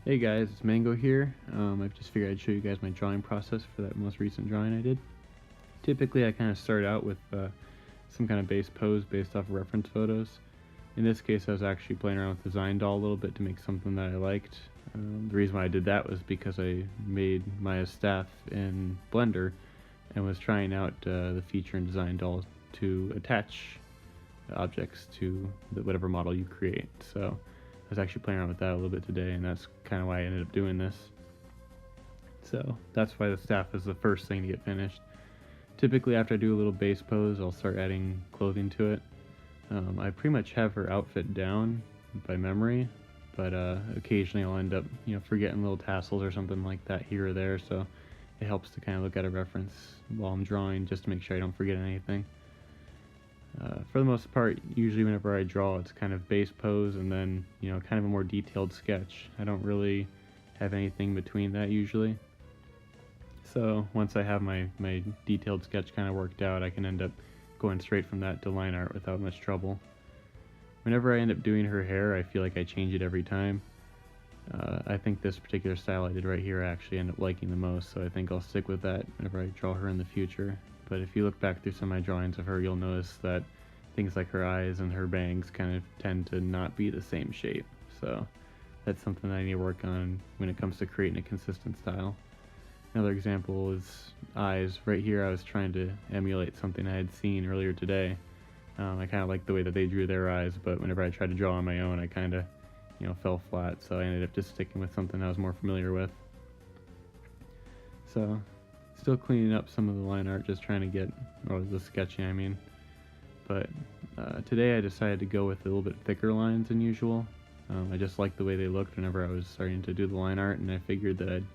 Hey guys, it's Mango here. I've just figured I'd show you guys my drawing process for that most recent drawing I did. Typically I kind of start out with some kind of base pose based off of reference photos. In this case I was actually playing around with Design Doll a little bit to make something that I liked. The reason why I did that was because I made my staff in Blender and was trying out the feature in Design Doll to attach objects to whatever model you create. So I was actually playing around with that a little bit today, and that's kind of why I ended up doing this. So that's why the staff is the first thing to get finished. Typically after I do a little base pose, I'll start adding clothing to it. I pretty much have her outfit down by memory, but occasionally I'll end up forgetting little tassels or something like that here or there, so it helps to kind of look at a reference while I'm drawing just to make sure I don't forget anything. For the most part, usually whenever I draw, it's kind of base pose and then, kind of a more detailed sketch. I don't really have anything between that usually. So once I have my detailed sketch kind of worked out, I can end up going straight from that to line art without much trouble. Whenever I end up doing her hair, I feel like I change it every time. I think this particular style I did right here I actually end up liking the most, so I think I'll stick with that whenever I draw her in the future. But if you look back through some of my drawings of her, you'll notice that things like her eyes and her bangs kind of tend to not be the same shape. So that's something that I need to work on when it comes to creating a consistent style. Another example is eyes. Right here I was trying to emulate something I had seen earlier today. I kind of like the way that they drew their eyes, but whenever I tried to draw on my own, I kind of fell flat, so I ended up just sticking with something I was more familiar with. So, still cleaning up some of the line art, just trying to get, or the sketching I mean. But today I decided to go with a little bit thicker lines than usual. I just liked the way they looked whenever I was starting to do the line art, and I figured that I'd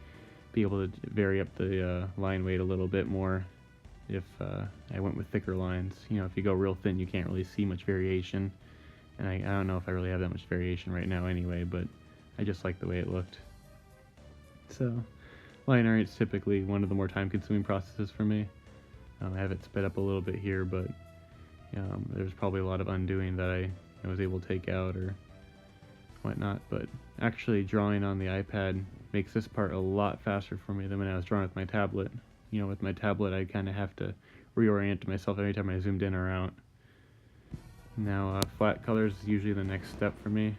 be able to vary up the line weight a little bit more if I went with thicker lines. If you go real thin, you can't really see much variation. And I don't know if I really have that much variation right now anyway, but I just like the way it looked. So, line art is typically one of the more time-consuming processes for me. I have it sped up a little bit here, but there's probably a lot of undoing that I was able to take out or whatnot. But actually, drawing on the iPad makes this part a lot faster for me than when I was drawing with my tablet. With my tablet, I kind of have to reorient myself every time I zoomed in or out. Now, flat colors is usually the next step for me.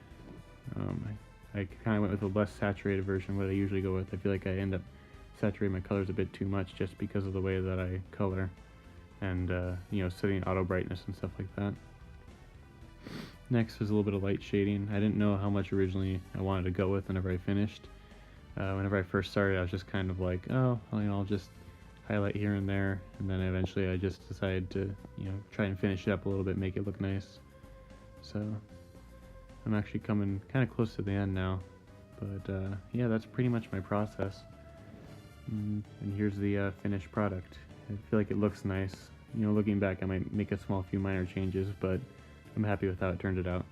I kind of went with a less saturated version, what I usually go with. I feel like I end up saturating my colors a bit too much just because of the way that I color and, setting auto brightness and stuff like that. Next is a little bit of light shading. I didn't know how much originally I wanted to go with whenever I finished. Whenever I first started, I was just kind of like, oh, I'll just highlight here and there, and then eventually I just decided to try and finish it up a little bit, make it look nice. So I'm actually coming kind of close to the end now, but yeah, that's pretty much my process. And here's the finished product. I feel like it looks nice. Looking back, I might make a few minor changes, but I'm happy with how it turned out.